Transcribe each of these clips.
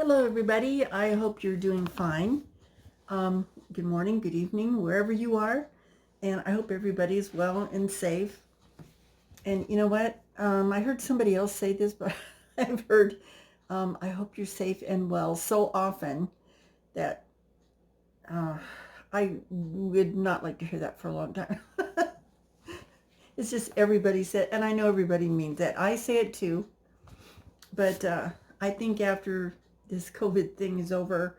Hello, everybody. I hope you're doing fine. Good morning, good evening, wherever you are. And I hope everybody is well and safe. And you know what? I heard somebody else say this, but I've heard, I hope you're safe and well so often that uh, I would not like to hear that for a long time. It's just everybody said, and I know everybody means that. I say it too, but I think after this COVID thing is over,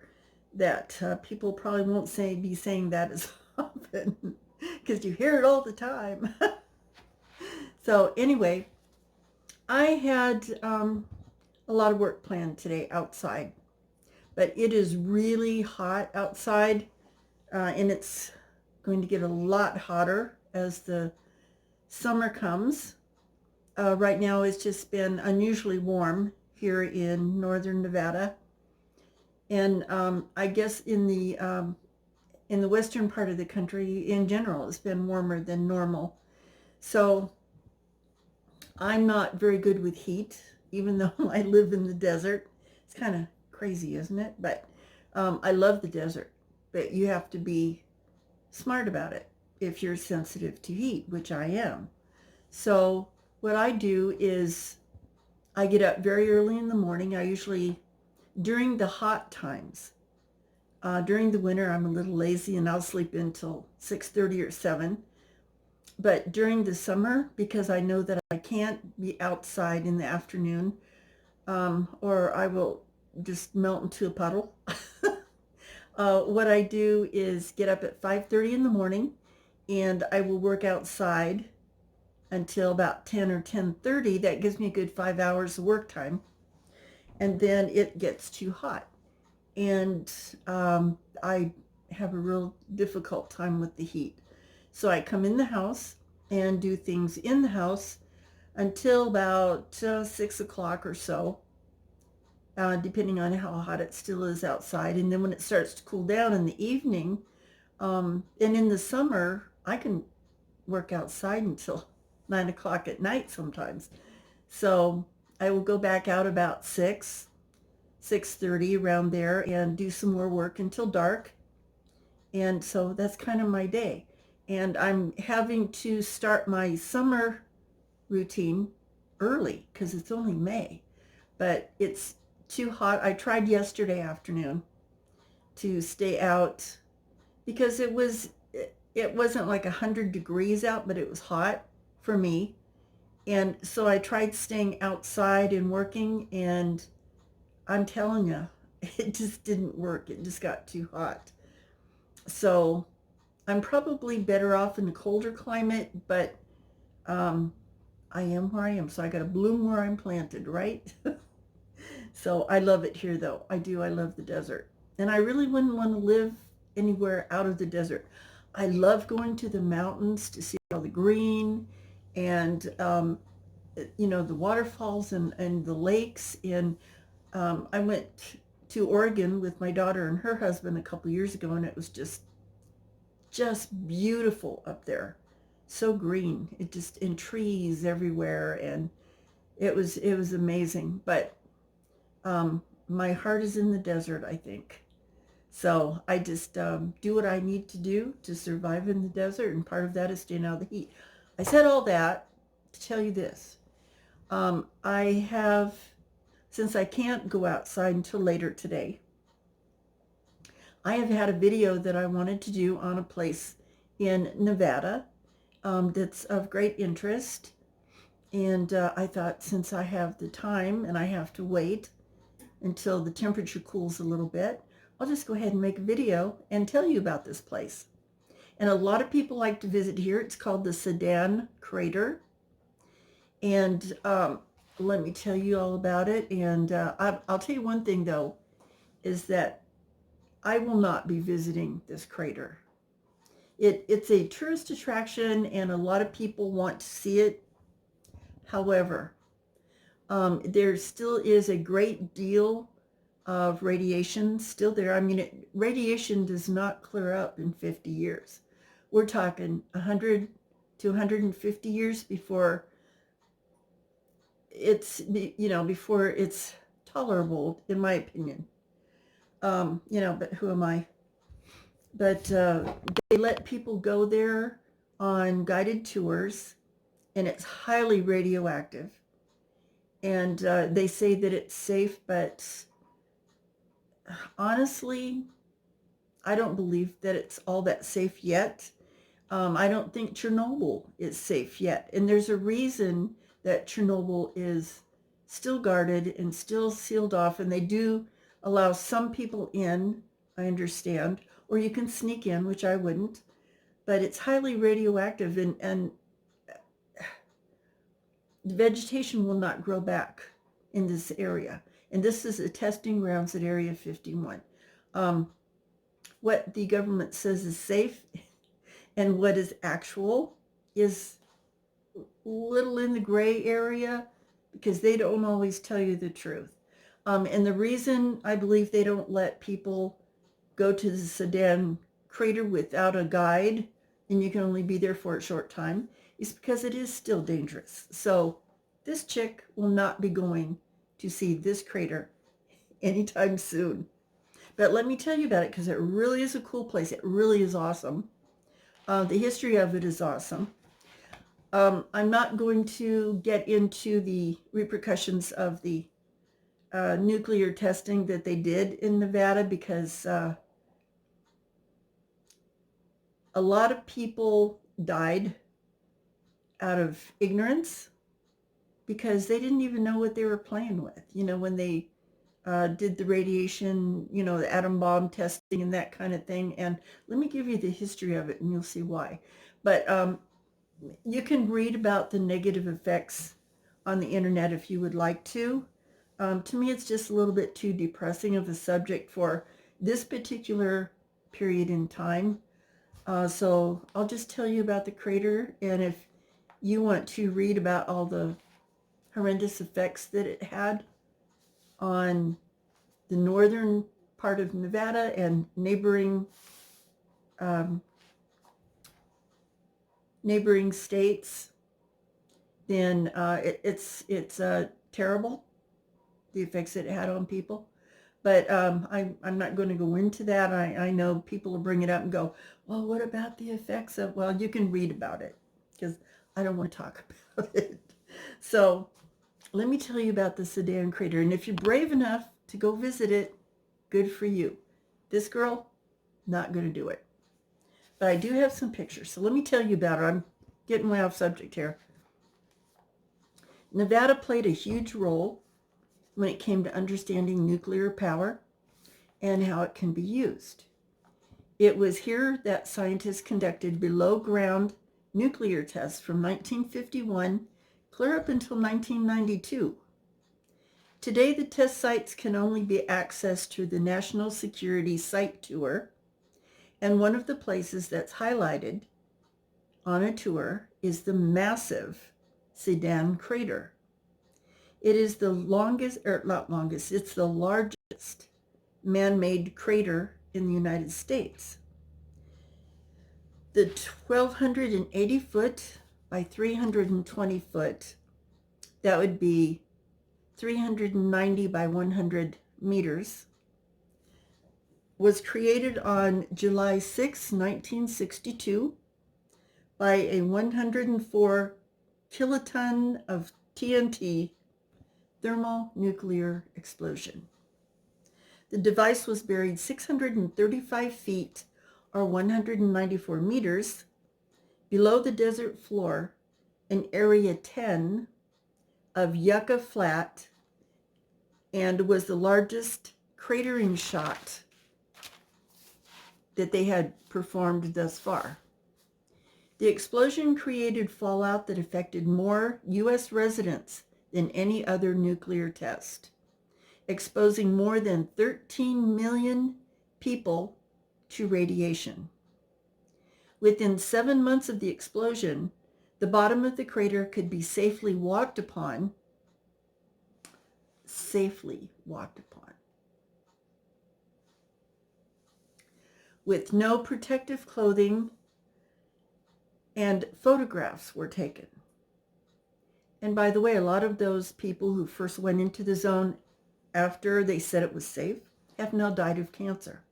that people probably won't be saying that as often because you hear it all the time. So anyway, I had a lot of work planned today outside, but it is really hot outside, and it's going to get a lot hotter as the summer comes. Right now it's just been unusually warm here in northern Nevada, and I guess in the western part of the country in general, it's been warmer than normal. So I'm not very good with heat, even though I live in the desert. It's kind of crazy, isn't it? But I love the desert, but you have to be smart about it if you're sensitive to heat, which I am. So what I do is I get up very early in the morning. I usually, during the hot times, during the winter, I'm a little lazy and I'll sleep until 6:30 or 7. But during the summer, because I know that I can't be outside in the afternoon, or I will just melt into a puddle, what I do is get up at 5:30 in the morning and I will work outside until about 10 or 10:30. That gives me a good 5 hours of work time. And then it gets too hot. And I have a real difficult time with the heat. So I come in the house and do things in the house until about 6 o'clock or so, depending on how hot it still is outside. And then when it starts to cool down in the evening, and in the summer, I can work outside until 9 o'clock at night sometimes. So I will go back out about 6:30 around there and do some more work until dark. And so that's kind of my day. And I'm having to start my summer routine early because it's only May, but it's too hot. I tried yesterday afternoon to stay out because it wasn't like 100 degrees out, but it was hot for me. And so I tried staying outside and working, and I'm telling you, it just didn't work. It just got too hot. So I'm probably better off in a colder climate, but I am where I am. So I got to bloom where I'm planted, right? So I love it here, though. I do. I love the desert. And I really wouldn't want to live anywhere out of the desert. I love going to the mountains to see all the green and, the waterfalls and the lakes. And I went to Oregon with my daughter and her husband a couple years ago, and it was just beautiful up there. So green. It just in trees everywhere, and it was amazing. But my heart is in the desert, I think. So I just do what I need to do to survive in the desert, and part of that is staying out of the heat. I said all that to tell you this. I have, since I can't go outside until later today, I have had a video that I wanted to do on a place in Nevada that's of great interest. And I thought, since I have the time and I have to wait until the temperature cools a little bit, I'll just go ahead and make a video and tell you about this place. And a lot of people like to visit here. It's called the Sedan crater. And let me tell you all about it. And I'll tell you one thing, though, is that I will not be visiting this crater. It's a tourist attraction, and a lot of people want to see it. However, there still is a great deal of radiation still there. I mean, radiation does not clear up in 50 years. We're talking 100 to 150 years before it's tolerable, in my opinion. But who am I? But they let people go there on guided tours, and it's highly radioactive. And they say that it's safe, but honestly, I don't believe that it's all that safe yet. I don't think Chernobyl is safe yet. And there's a reason that Chernobyl is still guarded and still sealed off. And they do allow some people in, I understand, or you can sneak in, which I wouldn't. But it's highly radioactive, and the vegetation will not grow back in this area. And this is a testing grounds at Area 51. What the government says is safe and what is actual is a little in the gray area because they don't always tell you the truth. And the reason I believe they don't let people go to the Sedan crater without a guide, and you can only be there for a short time, is because it is still dangerous. So this chick will not be going to see this crater anytime soon. But let me tell you about it because it really is a cool place. It really is awesome. The history of it is awesome. I'm not going to get into the repercussions of the nuclear testing that they did in Nevada because a lot of people died out of ignorance because they didn't even know what they were playing with. When they did the radiation, the atom bomb testing and that kind of thing. And let me give you the history of it and you'll see why. But you can read about the negative effects on the internet if you would like to. To me, it's just a little bit too depressing of a subject for this particular period in time. So I'll just tell you about the crater. And if you want to read about all the horrendous effects that it had on the northern part of Nevada and neighboring states, then it's terrible, the effects that it had on people. But I'm not going to go into that. I know people will bring it up and go, well, what about the effects of, well, you can read about it because I don't want to talk about it. So let me tell you about the Sedan crater. And if you're brave enough to go visit it, good for you. This girl, not going to do it. But I do have some pictures. So let me tell you about it. I'm getting way off subject here. Nevada played a huge role when it came to understanding nuclear power and how it can be used. It was here that scientists conducted below-ground nuclear tests from 1951 clear up until 1992. Today, the test sites can only be accessed through the National Security Site Tour, and one of the places that's highlighted on a tour is the massive Sedan crater. It is the it's the largest man-made crater in the United States. The 1,280 foot by 320 foot, that would be 390 by 100 meters, was created on July 6, 1962 by a 104 kiloton of TNT thermonuclear explosion. The device was buried 635 feet or 194 meters below the desert floor in Area 10 of Yucca Flat and was the largest cratering shot that they had performed thus far. The explosion created fallout that affected more U.S. residents than any other nuclear test, exposing more than 13 million people to radiation. Within 7 months of the explosion, the bottom of the crater could be safely walked upon, with no protective clothing, and photographs were taken. And by the way, a lot of those people who first went into the zone after they said it was safe, have now died of cancer.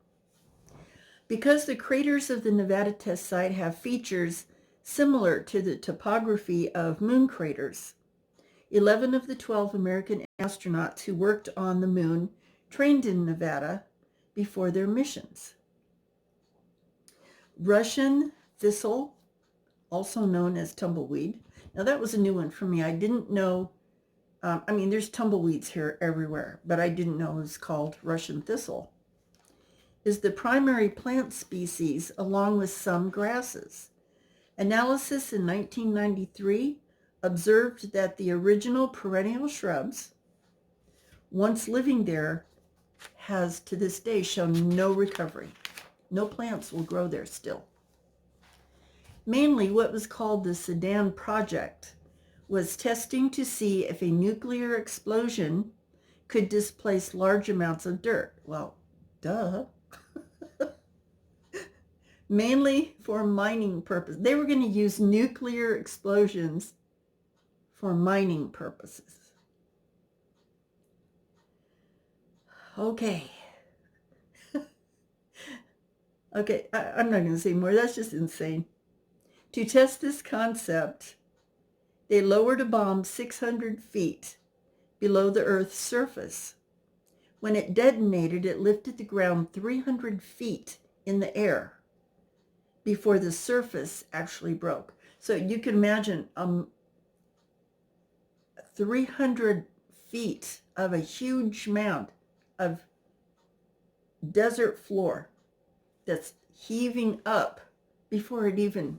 Because the craters of the Nevada test site have features similar to the topography of moon craters, 11 of the 12 American astronauts who worked on the moon trained in Nevada before their missions. Russian thistle, also known as tumbleweed. Now that was a new one for me. I didn't know, there's tumbleweeds here everywhere, but I didn't know it was called Russian thistle, is the primary plant species along with some grasses. Analysis in 1993 observed that the original perennial shrubs, once living there, has to this day shown no recovery. No plants will grow there still. Mainly what was called the Sedan project was testing to see if a nuclear explosion could displace large amounts of dirt. Well, duh. Mainly for mining purposes. They were going to use nuclear explosions for mining purposes. Okay. Okay, I'm not going to say more. That's just insane. To test this concept, they lowered a bomb 600 feet below the Earth's surface. When it detonated, it lifted the ground 300 feet in the air before the surface actually broke. So you can imagine 300 feet of a huge mound of desert floor that's heaving up before it even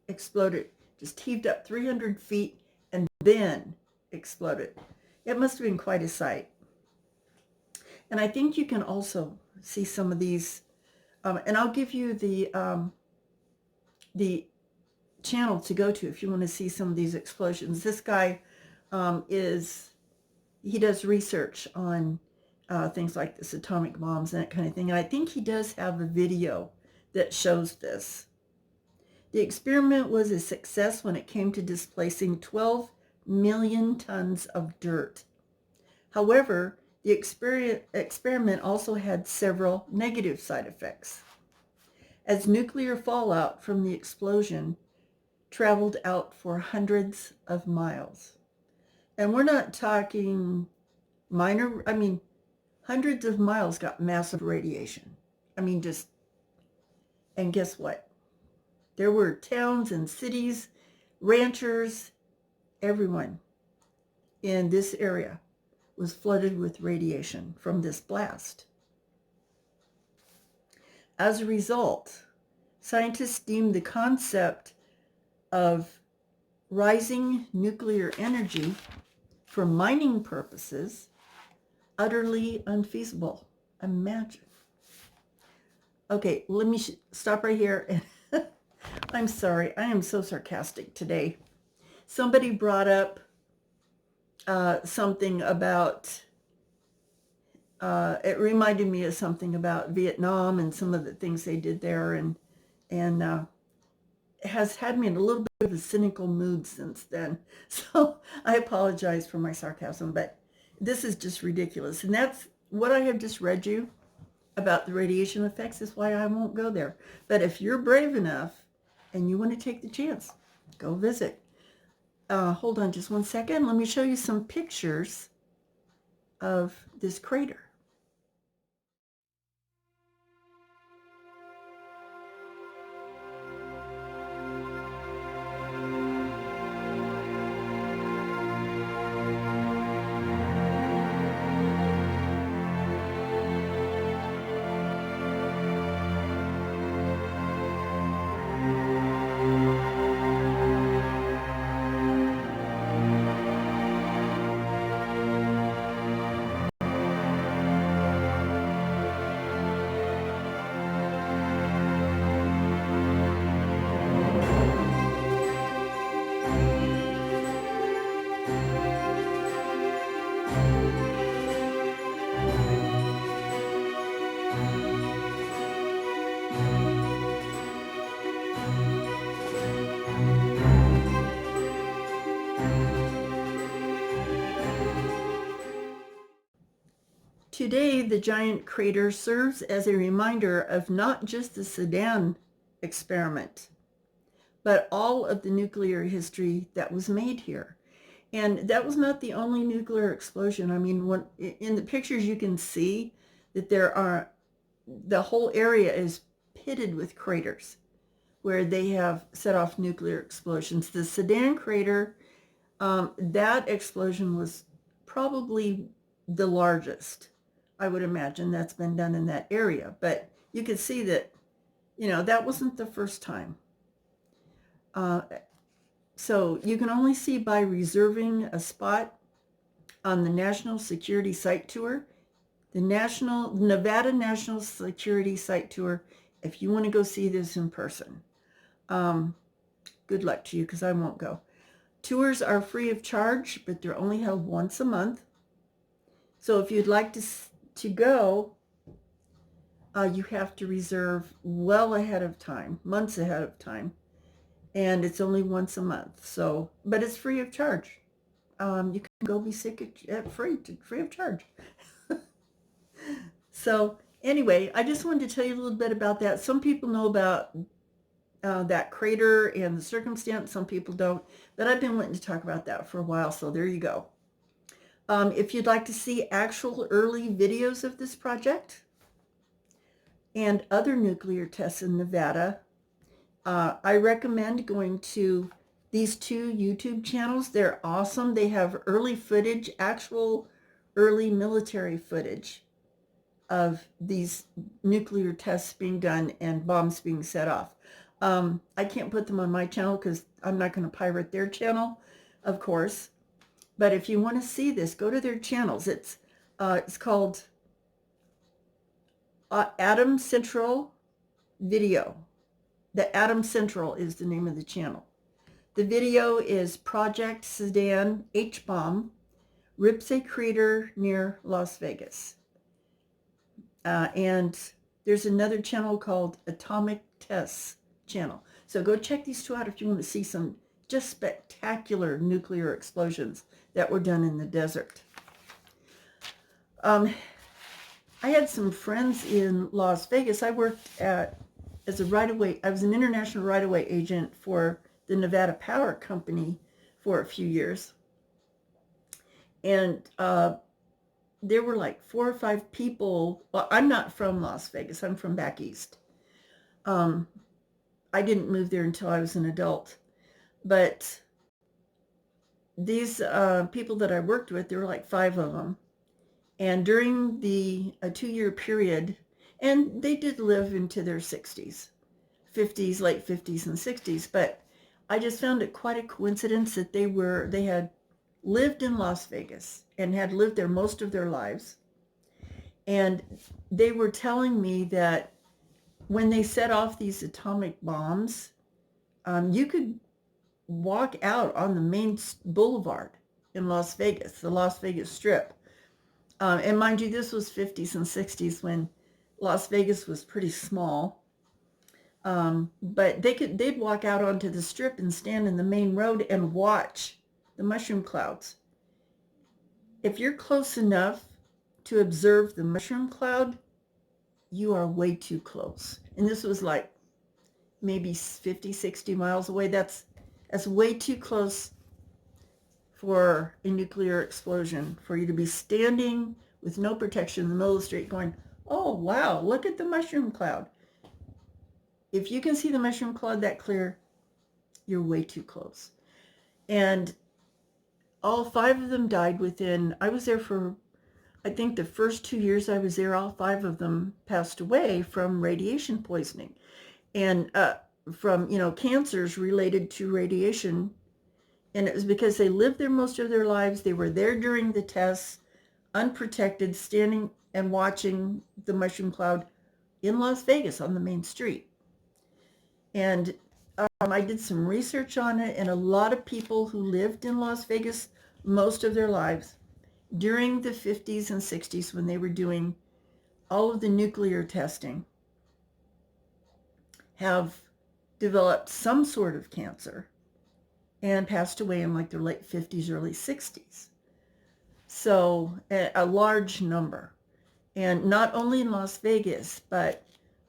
exploded. Just heaved up 300 feet and then exploded. It must have been quite a sight. And I think you can also see some of these, and I'll give you the channel to go to if you want to see some of these explosions. This guy he does research on things like this, atomic bombs and that kind of thing. And I think he does have a video that shows this. The experiment was a success when it came to displacing 12 million tons of dirt. However, the experiment also had several negative side effects, as nuclear fallout from the explosion traveled out for hundreds of miles. And we're not talking minor, hundreds of miles got massive radiation. And guess what? There were towns and cities, ranchers, everyone in this area was flooded with radiation from this blast. As a result, scientists deemed the concept of rising nuclear energy for mining purposes utterly unfeasible. Imagine. Okay, let me stop right here. I'm sorry, I am so sarcastic today. Somebody brought up something about, it reminded me of something about Vietnam and some of the things they did there, and it has had me in a little bit of a cynical mood since then. So I apologize for my sarcasm, but this is just ridiculous. And that's what I have just read you about the radiation effects is why I won't go there. But if you're brave enough and you want to take the chance, go visit. Hold on just one second. Let me show you some pictures of this crater. today, the giant crater serves as a reminder of not just the Sedan experiment, but all of the nuclear history that was made here. And that was not the only nuclear explosion. I mean, in the pictures you can see that the whole area is pitted with craters where they have set off nuclear explosions. The Sedan crater, that explosion was probably the largest, I would imagine, that's been done in that area. But you can see that, that wasn't the first time. So you can only see by reserving a spot on the National Security Site Tour, the Nevada National Security Site Tour, if you want to go see this in person. Good luck to you, because I won't go. Tours are free of charge, but they're only held once a month. So if you'd like to go, you have to reserve well ahead of time, months ahead of time. And it's only once a month. So, but it's free of charge. You can go be sick free of charge. So anyway, I just wanted to tell you a little bit about that. Some people know about that crater and the circumstance. Some people don't. But I've been wanting to talk about that for a while. So there you go. If you'd like to see actual early videos of this project and other nuclear tests in Nevada, I recommend going to these two YouTube channels. They're awesome. They have early footage, actual early military footage of these nuclear tests being done and bombs being set off. I can't put them on my channel because I'm not going to pirate their channel, of course. But if you want to see this, go to their channels. It's called atomcentral video. The atomcentral is the name of the channel. The video is Project Sedan H-bomb rips a crater near Las Vegas. And there's another channel called Atomic Tests channel. So go check these two out if you want to see some just spectacular nuclear explosions that were done in the desert. I had some friends in Las Vegas. I worked as a right-of-way, I was an international right-of-way agent for the Nevada Power Company for a few years. And there were like 4 or 5 people. Well, I'm not from Las Vegas. I'm from back east. I didn't move there until I was an adult. But these people that I worked with, there were like 5 of them. And during a 2-year period, and they did live into their 60s, 50s, late 50s and 60s, but I just found it quite a coincidence that they had lived in Las Vegas and had lived there most of their lives. And they were telling me that when they set off these atomic bombs, you could walk out on the main boulevard in Las Vegas, the Las Vegas Strip. And mind you, this was 50s and 60s when Las Vegas was pretty small. But they'd walk out onto the strip and stand in the main road and watch the mushroom clouds. If you're close enough to observe the mushroom cloud, you are way too close. And this was like maybe 50, 60 miles away. That's way too close for a nuclear explosion, for you to be standing with no protection in the middle of the street going, oh, wow, look at the mushroom cloud. If you can see the mushroom cloud that clear, you're way too close. And all 5 of them died I was there for, I think the first 2 years I was there, all 5 of them passed away from radiation poisoning and from, cancers related to radiation. And it was because they lived there most of their lives. They were there during the tests, unprotected, standing and watching the mushroom cloud in Las Vegas on the main street. And I did some research on it, and a lot of people who lived in Las Vegas most of their lives during the 50s and 60s when they were doing all of the nuclear testing have developed some sort of cancer and passed away in like their late 50s, early 60s. So a large number. And not only in Las Vegas, but,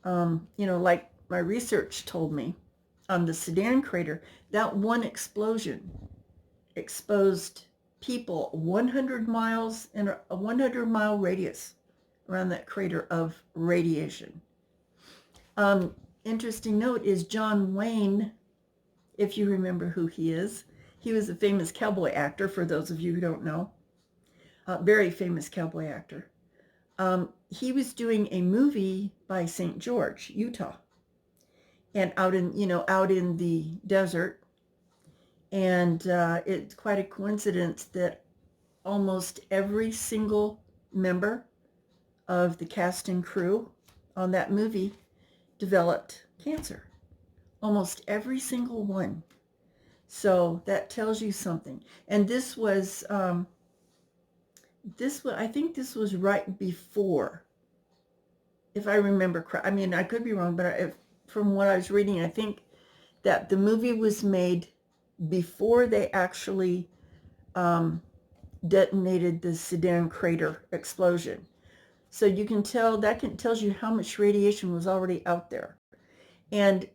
like my research told me on the Sedan crater, that one explosion exposed people 100 miles in a 100-mile radius around that crater of radiation. Interesting note is John Wayne, if you remember who he is. He was a famous cowboy actor, for those of you who don't know. Very famous cowboy actor. He was doing a movie by St. George, Utah, and out in the desert. And it's quite a coincidence that almost every single member of the cast and crew on that movie developed cancer. Almost every single one. So that tells you something. And I think this was right before, if I remember correct. I mean, I could be wrong, but from what I was reading, I think that the movie was made before they actually detonated the Sedan crater explosion. So you can tell, tells you how much radiation was already out there. And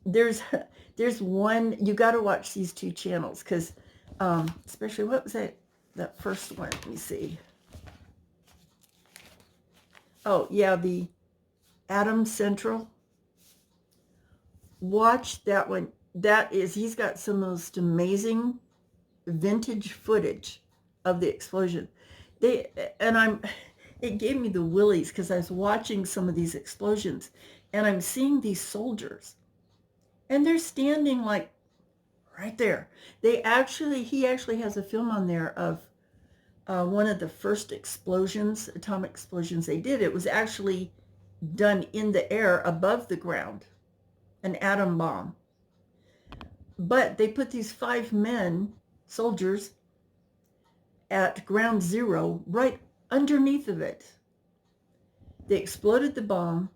there's one, you got to watch these two channels, because especially, what was that first one? Let me see. Oh yeah, the atomcentral. Watch that one. He's got some most amazing vintage footage of the explosion. It gave me the willies, because I was watching some of these explosions and I'm seeing these soldiers and they're standing like right there. He actually has a film on there of one of the first explosions, atomic explosions they did. It was actually done in the air above the ground, an atom bomb. But they put these 5 men, soldiers, at ground zero, right underneath of it. They exploded the bomb,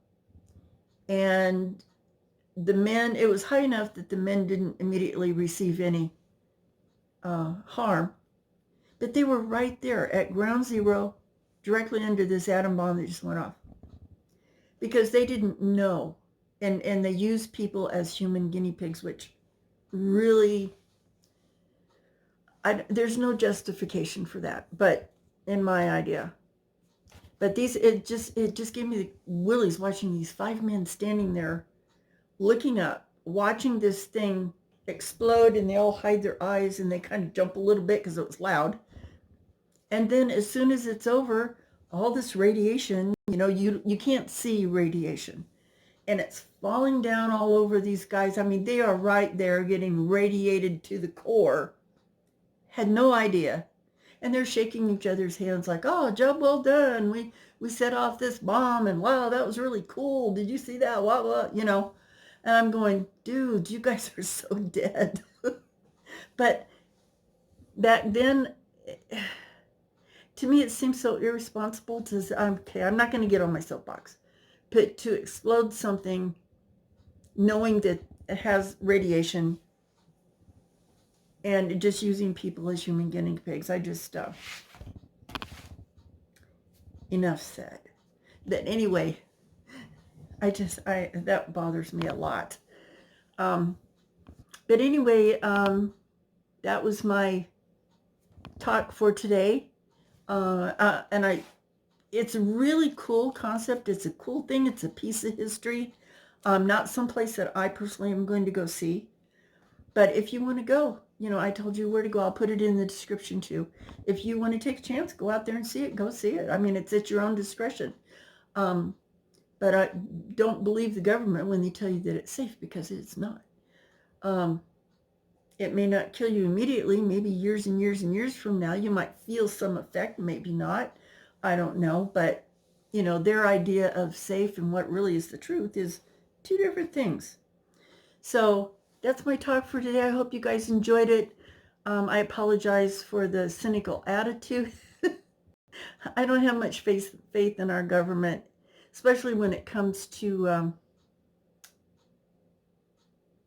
and the men, it was high enough that the men didn't immediately receive any harm, but they were right there at ground zero, directly under this atom bomb that just went off, because they didn't know. And they used people as human guinea pigs, which really, there's no justification for that, but in my idea. But it just gave me the willies watching these 5 men standing there, looking up, watching this thing explode, and they all hide their eyes and they kind of jump a little bit because it was loud. And then as soon as it's over, all this radiation, you can't see radiation, and it's falling down all over these guys. I mean, they are right there getting radiated to the core. Had no idea. And they're shaking each other's hands like, oh, job well done. We set off this bomb, and wow, that was really cool. Did you see that? What? And I'm going, dude, you guys are so dead. But back then, to me, it seems so irresponsible to say, okay, I'm not going to get on my soapbox, but to explode something knowing that it has radiation and just using people as human guinea pigs. I just, enough said. But anyway, that bothers me a lot. But anyway, that was my talk for today. It's a really cool concept. It's a cool thing. It's a piece of history. Not someplace that I personally am going to go see. But if you want to go, I told you where to go. I'll put it in the description too. If you want to take a chance, go out there and see it. Go see it. I mean, it's at your own discretion. But I don't believe the government when they tell you that it's safe, because it's not. It may not kill you immediately. Maybe years and years and years from now, you might feel some effect. Maybe not. I don't know. But, their idea of safe and what really is the truth is two different things. So that's my talk for today. I hope you guys enjoyed it. I apologize for the cynical attitude. I don't have much faith in our government, especially when it comes to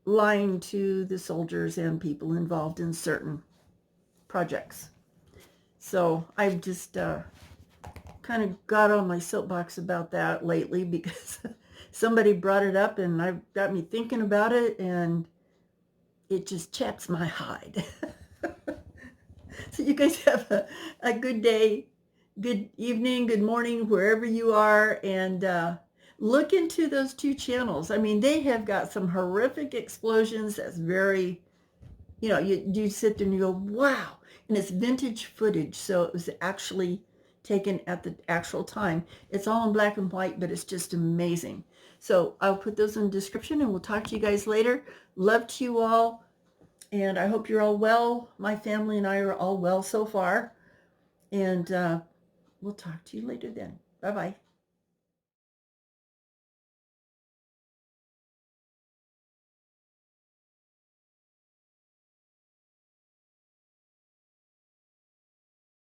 lying to the soldiers and people involved in certain projects. So I've just kind of got on my soapbox about that lately because somebody brought it up and I got me thinking about it, and it just chaps my hide. So you guys have a good day, good evening, good morning, wherever you are, and look into those two channels. I mean, they have got some horrific explosions that's very, you sit there and you go, wow. And it's vintage footage, so it was actually taken at the actual time. It's all in black and white, but it's just amazing. So I'll put those in the description, and we'll talk to you guys later. Love to you all. And I hope you're all well. My family and I are all well so far. And we'll talk to you later then. Bye-bye.